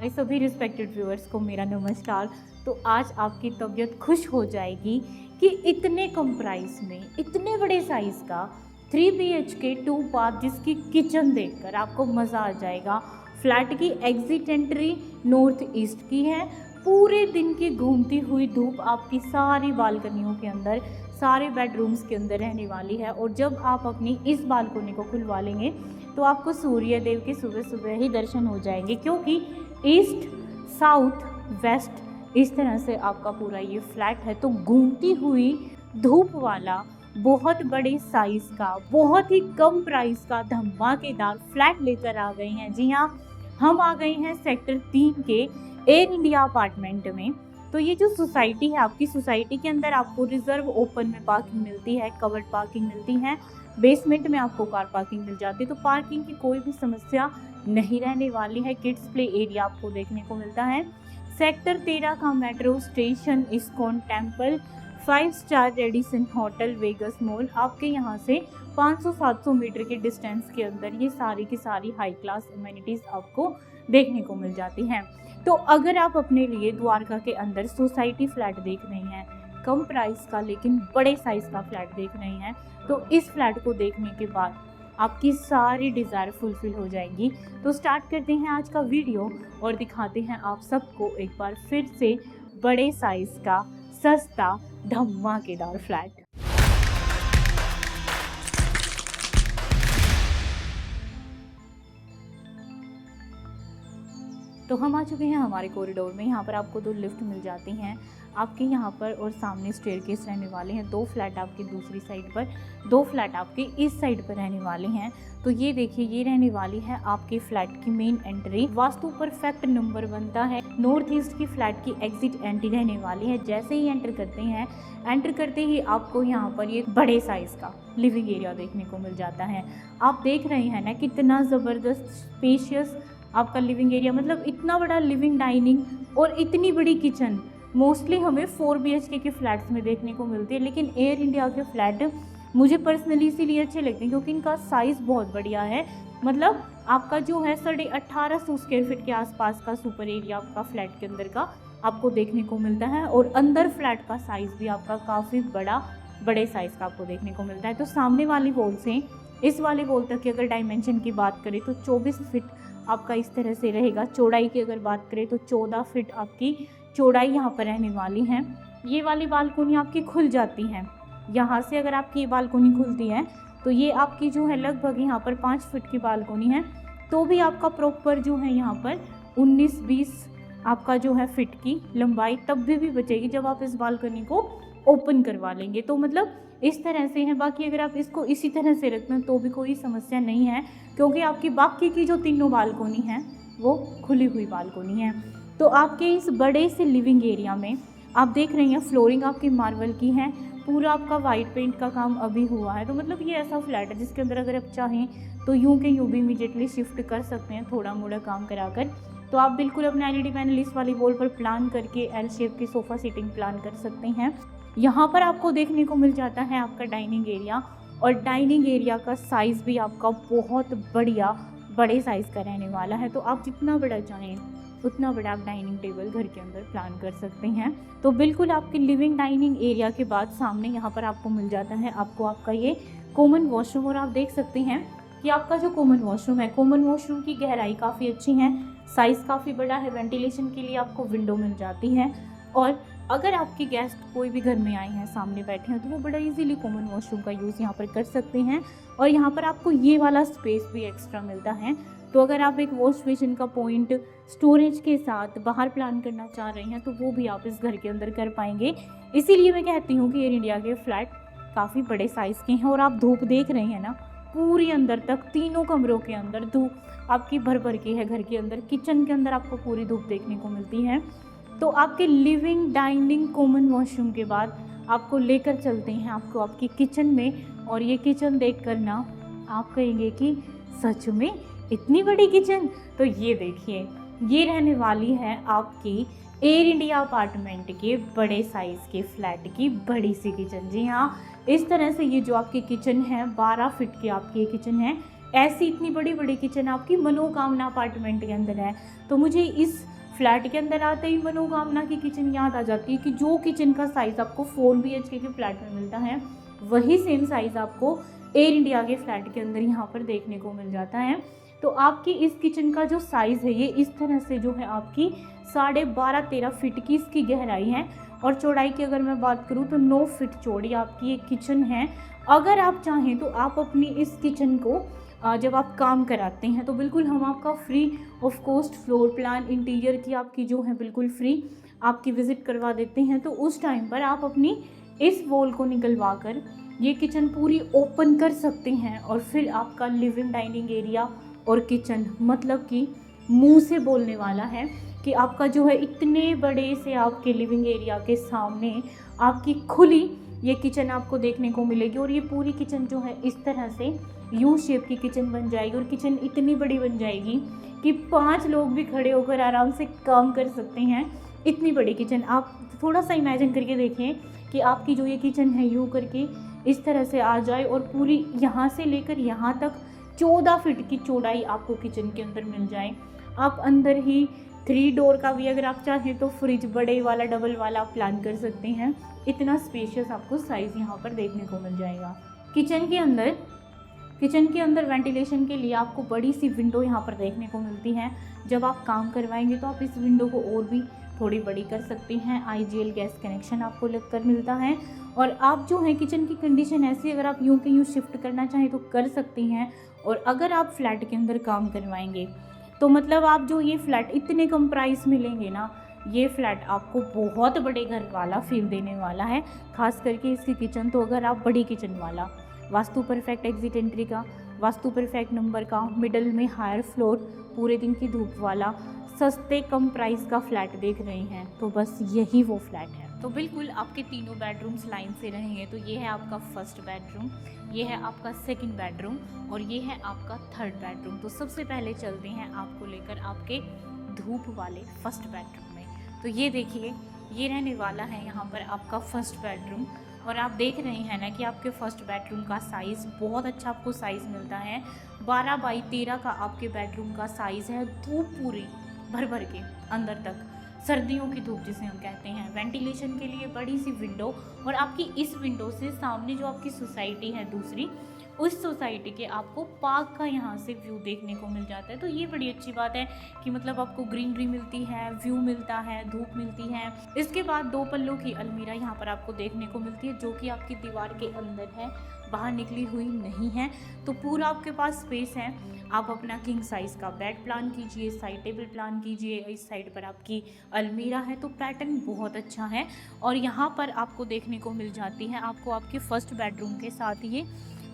सभी respected viewers को मेरा नमस्कार। तो आज आपकी तबीयत खुश हो जाएगी कि इतने कम प्राइस में इतने बड़े साइज़ का 3 BHK 2 बाथ जिसकी किचन देखकर आपको मज़ा आ जाएगा। फ्लैट की एग्जिट एंट्री नॉर्थ ईस्ट की है। पूरे दिन की घूमती हुई धूप आपकी सारी बालकनियों के अंदर, सारे बेडरूम्स के अंदर रहने वाली है। और जब आप अपनी इस बालकनी को खुलवा लेंगे तो आपको सूर्य देव के सुबह सुबह ही दर्शन हो जाएंगे, क्योंकि ईस्ट साउथ वेस्ट इस तरह से आपका पूरा ये फ्लैट है। तो घूमती हुई धूप वाला बहुत बड़े साइज़ का, बहुत ही कम प्राइस का धमाकेदार फ्लैट लेकर आ गए हैं। जी हाँ, हम आ गए हैं सेक्टर 3 के एयर इंडिया अपार्टमेंट में। तो ये जो सोसाइटी है, आपकी सोसाइटी के अंदर आपको रिजर्व ओपन में पार्किंग मिलती है, कवर्ड पार्किंग मिलती है, बेसमेंट में आपको कार पार्किंग मिल जाती है। तो पार्किंग की कोई भी समस्या नहीं रहने वाली है। किड्स प्ले एरिया आपको देखने को मिलता है। सेक्टर 13 का metro station, ISKCON temple, 5 star Radisson hotel, Vegas mall, आपके यहाँ से 500-700 मीटर के डिस्टेंस के अंदर ये सारी की सारी हाई क्लास अमेनिटीज़ आपको देखने को मिल जाती हैं। तो अगर आप अपने लिए द्वारका के अंदर सोसाइटी फ्लैट देख रहे हैं, कम प्राइस का लेकिन बड़े साइज़ का फ्लैट देख रहे हैं, तो इस फ्लैट को देखने के बाद आपकी सारी डिज़ायर फुलफिल हो जाएंगी। तो स्टार्ट करते हैं आज का वीडियो और दिखाते हैं आप सबको एक बार फिर से बड़े साइज़ का सस्ता धमाकेदार फ्लैट। तो हम आ चुके हैं हमारे कॉरिडोर में। यहाँ पर आपको 2 लिफ्ट मिल जाती हैं आपके यहाँ पर, और सामने स्टेयरकेस रहने वाले हैं। 2 फ्लैट आपकी दूसरी साइड पर, 2 फ्लैट आपके इस साइड पर रहने वाले हैं। तो ये देखिए, ये रहने वाली है आपके फ्लैट की main entry. Vastu perfect number बनता है। नॉर्थ ईस्ट की फ्लैट की एग्जिट एंट्री रहने वाली है। जैसे ही एंटर करते ही आपको यहाँ पर ये बड़े साइज़ का लिविंग एरिया देखने को मिल जाता है। आप देख रहे हैं ना कितना ज़बरदस्त स्पेशियस आपका लिविंग एरिया, मतलब इतना बड़ा लिविंग डाइनिंग और इतनी बड़ी किचन मोस्टली हमें 4 BHK के फ्लैट्स में देखने को मिलती है। लेकिन एयर इंडिया के फ्लैट मुझे पर्सनली इसीलिए अच्छे लगते हैं क्योंकि इनका साइज़ बहुत बढ़िया है। मतलब आपका जो है 1850 स्क्वायर फीट के आसपास का सुपर एरिया आपका फ्लैट के अंदर का आपको देखने को मिलता है। और अंदर फ्लैट का साइज़ भी आपका काफ़ी बड़े साइज़ का आपको देखने को मिलता है। तो सामने वाली वॉल से इस वाले वॉल तक की अगर डायमेंशन की बात करें तो 24 फीट आपका इस तरह से रहेगा। चौड़ाई की अगर बात करें तो 14 फीट आपकी चौड़ाई यहाँ पर रहने वाली है। ये वाली बालकोनी आपकी खुल जाती है। यहाँ से अगर आपकी ये बालकोनी खुलती है तो ये आपकी जो है लगभग यहाँ पर 5 फीट की बालकोनी है। तो भी आपका प्रॉपर जो है यहाँ पर 19-20 आपका जो है फिट की लंबाई तब भी बचेगी जब आप इस बालकनी को ओपन करवा लेंगे। तो मतलब इस तरह से है। बाकी अगर आप इसको इसी तरह से रखते हैं तो भी कोई समस्या नहीं है, क्योंकि आपकी बाकी की जो तीनों बालकोनी हैं वो खुली हुई बालकोनी है। तो आपके इस बड़े से लिविंग एरिया में आप देख रहे हैं फ्लोरिंग आपकी मार्बल की है। पूरा आपका वाइट पेंट का काम अभी हुआ है। तो मतलब ये ऐसा फ्लैट है जिसके अंदर अगर आप चाहें तो यूं के यूं भी इमीडिएटली शिफ्ट कर सकते हैं थोड़ा मोड़ा काम कराकर। तो आप बिल्कुल अपने LED पैनल इस वाली वॉल पर प्लान करके L शेप की सोफ़ा सीटिंग प्लान कर सकते हैं। यहाँ पर आपको देखने को मिल जाता है आपका डाइनिंग एरिया, और डाइनिंग एरिया का साइज़ भी आपका बहुत बढ़िया बड़े साइज़ का रहने वाला है। तो आप जितना बड़ा चाहें उतना बड़ा आप डाइनिंग टेबल घर के अंदर प्लान कर सकते हैं। तो बिल्कुल आपके लिविंग डाइनिंग एरिया के बाद सामने यहाँ पर आपको मिल जाता है आपका ये कॉमन वॉशरूम। और आप देख सकते हैं कि आपका जो कॉमन वॉशरूम है, कॉमन वॉशरूम की गहराई काफ़ी अच्छी है, साइज़ काफ़ी बड़ा है। वेंटिलेशन के लिए आपको विंडो मिल जाती है। और अगर आपके गेस्ट कोई भी घर में आए हैं, सामने बैठे हैं, तो वो बड़ा इजीली कॉमन वॉशरूम का यूज़ यहाँ पर कर सकते हैं। और यहाँ पर आपको ये वाला स्पेस भी एक्स्ट्रा मिलता है। तो अगर आप एक वॉश बेसिन का पॉइंट स्टोरेज के साथ बाहर प्लान करना चाह रहे हैं तो वो भी आप इस घर के अंदर कर पाएंगे। इसीलिए मैं कहती हूँ कि एयर इंडिया के फ्लैट काफ़ी बड़े साइज़ के हैं। और आप धूप देख रहे हैं ना, पूरी अंदर तक तीनों कमरों के अंदर धूप आपकी भर के है। घर के अंदर किचन के अंदर आपको पूरी धूप देखने को मिलती है। तो आपके लिविंग डाइनिंग कॉमन वॉशरूम के बाद आपको लेकर चलते हैं आपको आपकी किचन में। और ये किचन देखकर ना आप कहेंगे कि सच में इतनी बड़ी किचन। तो ये देखिए, ये रहने वाली है आपकी एयर इंडिया अपार्टमेंट के बड़े साइज़ के फ्लैट की बड़ी सी किचन। जी हाँ, इस तरह से ये जो आपकी किचन है 12 फीट की आपकी किचन है। ऐसी इतनी बड़ी बड़ी किचन आपकी मनोकामना अपार्टमेंट के अंदर है। तो मुझे इस फ्लैट के अंदर आते ही मनोकामना की किचन याद आ जाती है कि जो किचन का साइज़ आपको 4 BHK के फ्लैट में मिलता है, वही सेम साइज़ आपको एयर इंडिया के फ्लैट के अंदर यहाँ पर देखने को मिल जाता है। तो आपकी इस किचन का जो साइज़ है ये इस तरह से जो है आपकी 12.5-13 फीट की इसकी गहराई है, और चौड़ाई की अगर मैं बात करूँ तो 9 फीट चौड़ी आपकी एक किचन है। अगर आप चाहें तो आप अपनी इस किचन को जब आप काम कराते हैं तो बिल्कुल हम आपका free of cost floor plan interior की आपकी जो है बिल्कुल फ्री आपकी विज़िट करवा देते हैं। तो उस टाइम पर आप अपनी इस वॉल को निकलवा कर ये किचन पूरी ओपन कर सकते हैं, और फिर आपका लिविंग डाइनिंग एरिया और किचन मतलब कि मुंह से बोलने वाला है कि आपका जो है इतने बड़े से आपके लिविंग एरिया के सामने आपकी खुली ये किचन आपको देखने को मिलेगी। और ये पूरी किचन जो है इस तरह से यू शेप की किचन बन जाएगी, और किचन इतनी बड़ी बन जाएगी कि 5 लोग भी खड़े होकर आराम से काम कर सकते हैं। इतनी बड़ी किचन आप थोड़ा सा इमेजिन करके देखें कि आपकी जो ये किचन है यूँ करके इस तरह से आ जाए, और पूरी यहाँ से लेकर यहाँ तक 14 फीट की चौड़ाई आपको किचन के अंदर मिल जाए। आप अंदर ही 3 डोर का भी अगर आप चाहें तो फ्रिज बड़े वाला डबल वाला आप प्लान कर सकते हैं। इतना स्पेशियस आपको साइज़ यहाँ पर देखने को मिल जाएगा। किचन के अंदर वेंटिलेशन के लिए आपको बड़ी सी विंडो यहाँ पर देखने को मिलती है। जब आप काम करवाएंगे तो आप इस विंडो को और भी थोड़ी बड़ी कर सकते हैं। IGL गैस कनेक्शन आपको लगकर मिलता है, और आप जो है किचन की कंडीशन ऐसी अगर आप यूँ के यूँ शिफ्ट करना चाहें तो कर सकते हैं। और अगर आप फ्लैट के अंदर काम करवाएंगे तो मतलब आप जो ये फ्लैट इतने कम प्राइस में लेंगे ना, ये फ्लैट आपको बहुत बड़े घर वाला फील देने वाला है। खास करके इसकी किचन तो अगर आप बड़ी किचन वाला, वास्तु परफेक्ट एग्जिट एंट्री का, वास्तु परफेक्ट नंबर का, मिडल में हायर फ्लोर, पूरे दिन की धूप वाला, सस्ते कम प्राइस का फ्लैट देख रहे हैं तो बस यही वो फ्लैट है। तो बिल्कुल आपके तीनों बेडरूम्स लाइन से रहेंगे। तो ये है आपका फर्स्ट बेडरूम, ये है आपका सेकंड बेडरूम, और ये है आपका थर्ड बेडरूम। तो सबसे पहले चलते हैं आपको लेकर आपके धूप वाले फर्स्ट बेडरूम में। तो ये देखिए, ये रहने वाला है यहाँ पर आपका फर्स्ट बेडरूम। और आप देख रहे हैं ना कि आपके फर्स्ट बेडरूम का साइज़ बहुत अच्छा आपको साइज़ मिलता है। 12x13 का आपके बेडरूम का साइज़ है। धूप पूरी भर भर के अंदर तक, सर्दियों की धूप जिसे हम कहते हैं। वेंटिलेशन के लिए बड़ी सी विंडो, और आपकी इस विंडो से सामने जो आपकी सोसाइटी है दूसरी, उस सोसाइटी के आपको पार्क का यहाँ से व्यू देखने को मिल जाता है। तो ये बड़ी अच्छी बात है कि मतलब आपको ग्रीनरी मिलती है, व्यू मिलता है, धूप मिलती है। इसके बाद 2 पल्लों की अलमीरा यहाँ पर आपको देखने को मिलती है, जो कि आपकी दीवार के अंदर है, बाहर निकली हुई नहीं है। तो पूरा आपके पास स्पेस है। आप अपना किंग साइज़ का बेड प्लान कीजिए, साइड टेबल प्लान कीजिए। इस साइड पर आपकी अलमीरा है, तो पैटर्न बहुत अच्छा है। और यहाँ पर आपको देखने को मिल जाती है आपको आपके फर्स्ट बेडरूम के साथ ये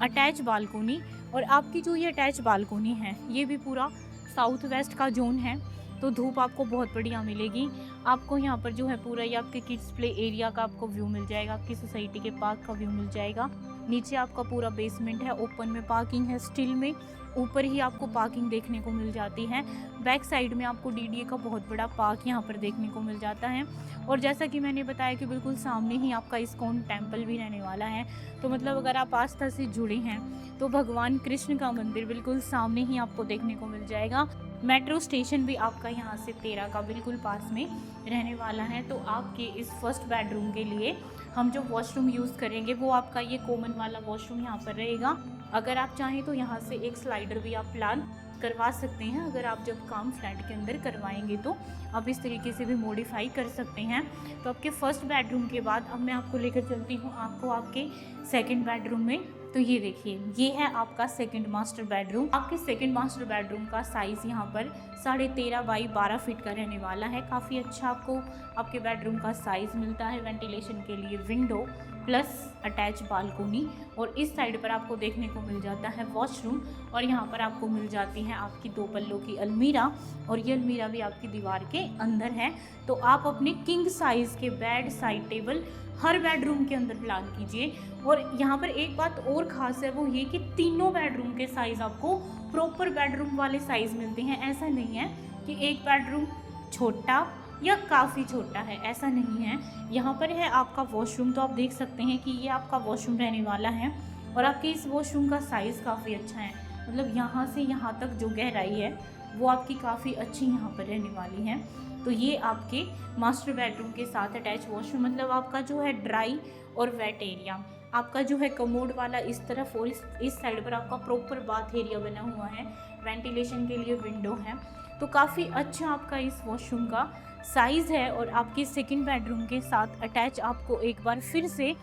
अटैच बालकोनी। और आपकी जो ये अटैच बालकोनी है ये भी पूरा साउथ वेस्ट का जोन है, तो धूप आपको बहुत बढ़िया मिलेगी। आपको यहाँ पर जो है पूरा ये आपके किड्स प्ले एरिया का आपको व्यू मिल जाएगा, आपकी सोसाइटी के पार्क का व्यू मिल जाएगा। नीचे आपका पूरा बेसमेंट है, ओपन में पार्किंग है स्टील में, ऊपर ही आपको पार्किंग देखने को मिल जाती है। बैक साइड में आपको DDA का बहुत बड़ा पार्क यहाँ पर देखने को मिल जाता है। और जैसा कि मैंने बताया कि बिल्कुल सामने ही आपका इस्कॉन टेम्पल भी रहने वाला है। तो मतलब अगर आप आस्था से जुड़े हैं तो भगवान कृष्ण का मंदिर बिल्कुल सामने ही आपको देखने को मिल जाएगा। मेट्रो स्टेशन भी आपका यहाँ से 13 का बिल्कुल पास में रहने वाला है। तो आपके इस फर्स्ट बेडरूम के लिए हम जो वॉशरूम यूज़ करेंगे वो आपका ये कॉमन वाला वॉशरूम यहाँ पर रहेगा। अगर आप चाहें तो यहाँ से एक स्लाइडर भी आप प्लान करवा सकते हैं। अगर आप जब काम फ्लैट के अंदर करवाएंगे तो आप इस तरीके से भी मॉडिफाई कर सकते हैं। तो आपके फर्स्ट बेडरूम के बाद अब मैं आपको लेकर चलती हूँ आपको आपके सेकंड बेडरूम में। तो ये देखिए, ये है आपका सेकंड मास्टर बेडरूम। आपके सेकंड मास्टर बेडरूम का साइज़ यहाँ पर 13.5x12 फीट का रहने वाला है। काफ़ी अच्छा आपको आपके बेडरूम का साइज़ मिलता है। वेंटिलेशन के लिए विंडो प्लस अटैच बालकोनी, और इस साइड पर आपको देखने को मिल जाता है वॉशरूम। और यहाँ पर आपको मिल जाती है आपकी 2 पल्लों की अलमीरा, और ये अलमीरा भी आपकी दीवार के अंदर है। तो आप अपने किंग साइज़ के बेड, साइड टेबल हर बेडरूम के अंदर प्लान कीजिए। और यहाँ पर एक बात और ख़ास है, वो ये कि तीनों बेडरूम के साइज़ आपको प्रॉपर बेडरूम वाले साइज़ मिलते हैं। ऐसा नहीं है कि एक बेडरूम छोटा या काफ़ी छोटा है, ऐसा नहीं है। यहाँ पर है आपका वॉशरूम, तो आप देख सकते हैं कि ये आपका वॉशरूम रहने वाला है, और आपके इस वॉशरूम का साइज़ काफ़ी अच्छा है। मतलब यहाँ से यहाँ तक जो गहराई है वो आपकी काफ़ी अच्छी यहाँ पर रहने वाली है। तो ये आपके मास्टर बेडरूम के साथ अटैच वॉशरूम, मतलब आपका जो है ड्राई और वेट एरिया, आपका जो है कमोड वाला इस तरफ और इस साइड पर आपका प्रॉपर बाथ एरिया बना हुआ है, वेंटिलेशन के लिए विंडो है। तो काफ़ी अच्छा आपका इस वॉशरूम का साइज़ है। और आपके सेकंड बेडरूम के साथ अटैच आपको एक बार फिर से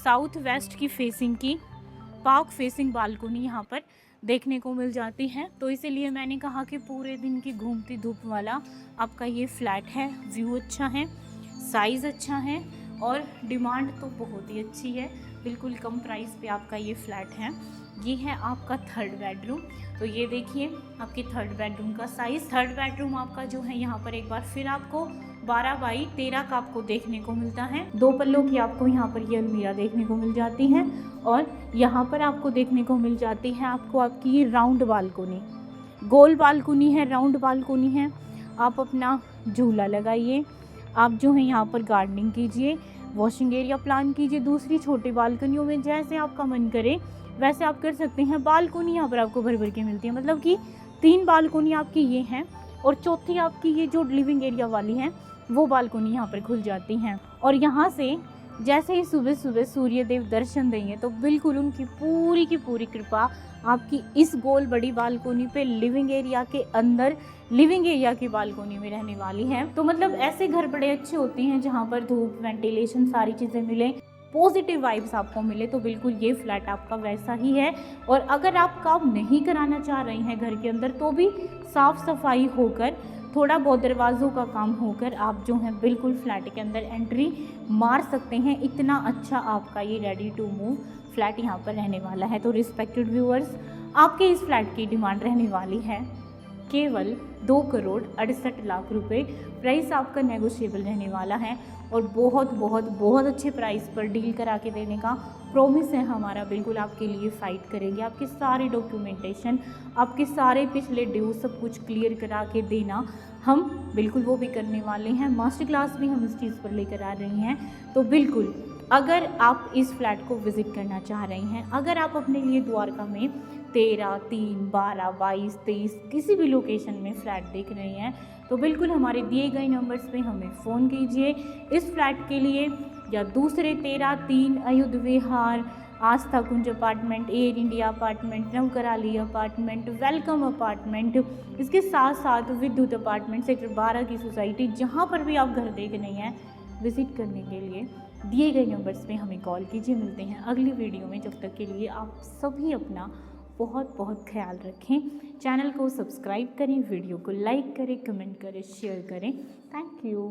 साउथ वेस्ट की फेसिंग की पार्क फेसिंग बालकोनी यहाँ पर देखने को मिल जाती है। तो इसीलिए मैंने कहा कि पूरे दिन की घूमती धूप वाला आपका ये फ्लैट है। व्यू अच्छा है, साइज़ अच्छा है और डिमांड तो बहुत ही अच्छी है। बिल्कुल कम प्राइस पे आपका ये फ्लैट है। ये है आपका थर्ड बेडरूम। तो ये देखिए आपकी थर्ड बेडरूम का साइज़। थर्ड बेडरूम आपका जो है यहाँ पर एक बार फिर आपको 12 बाई 13 का आपको देखने को मिलता है। 2 पल्लों की आपको यहाँ पर ये अलमीरा देखने को मिल जाती है और यहाँ पर आपको देखने को मिल जाती है आपको आपकी ये राउंड बालकोनी, गोल बालकोनी है, राउंड बालकोनी है। आप अपना झूला लगाइए, आप जो है यहाँ पर गार्डनिंग कीजिए, वॉशिंग एरिया प्लान कीजिए। दूसरी छोटी बालकनियों में जैसे आपका मन करे वैसे आप कर सकते हैं। बालकोनी यहाँ पर आपको भर भर के मिलती है, मतलब कि 3 बालकोनी आपकी ये हैं और चौथी आपकी ये जो लिविंग एरिया वाली है वो बालकोनी यहाँ पर खुल जाती हैं। और यहाँ से जैसे ही सुबह सुबह सूर्य देव दर्शन देंगे तो बिल्कुल उनकी पूरी की पूरी कृपा आपकी इस गोल बड़ी बालकोनी पे लिविंग एरिया के अंदर लिविंग एरिया की बालकोनी में रहने वाली है। तो मतलब ऐसे घर बड़े अच्छे होते हैं जहाँ पर धूप, वेंटिलेशन, सारी चीज़ें मिले, पॉजिटिव वाइब्स आपको मिले। तो बिल्कुल ये फ्लैट आपका वैसा ही है। और अगर आप काम नहीं कराना चाह रहे हैं घर के अंदर तो भी साफ़ सफाई होकर, थोड़ा बहुत दरवाज़ों का काम होकर आप जो है बिल्कुल फ्लैट के अंदर एंट्री मार सकते हैं। इतना अच्छा आपका ये रेडी टू मूव फ्लैट यहाँ पर रहने वाला है। तो रिस्पेक्टेड व्यूअर्स, आपके इस फ्लैट की डिमांड रहने वाली है केवल 2,68,00,000 रुपये। प्राइस आपका नेगोशिएबल रहने वाला है और बहुत बहुत बहुत अच्छे प्राइस पर डील करा के देने का प्रॉमिस है हमारा। बिल्कुल आपके लिए फ़ाइट करेंगे, आपके सारे डॉक्यूमेंटेशन, आपके सारे पिछले ड्यू सब कुछ क्लियर करा के देना हम बिल्कुल वो भी करने वाले हैं। मास्टर क्लास भी हम इस चीज़ पर लेकर आ रही हैं। तो बिल्कुल अगर आप इस फ्लैट को विज़िट करना चाह रहे हैं, अगर आप अपने लिए द्वारका में 13, 3, 12, 22, 23 किसी भी लोकेशन में फ़्लैट देख रहे हैं तो बिल्कुल हमारे दिए गए नंबर्स पे हमें फ़ोन कीजिए इस फ्लैट के लिए, या दूसरे 13, 3 Ayudh Vihar, Aastha Kunj apartment, air India apartment, नवकराली अपार्टमेंट, वेलकम अपार्टमेंट, इसके साथ साथ विद्युत अपार्टमेंट, सेक्टर 12 की सोसाइटी, जहाँ पर भी आप घर देख रहे हैं विज़िट करने के लिए दिए गए नंबर्स पे हमें कॉल कीजिए। मिलते हैं अगली वीडियो में, जब तक के लिए आप सभी अपना बहुत बहुत ख्याल रखें। चैनल को सब्सक्राइब करें, वीडियो को लाइक करें, कमेंट करें, शेयर करें। Thank you.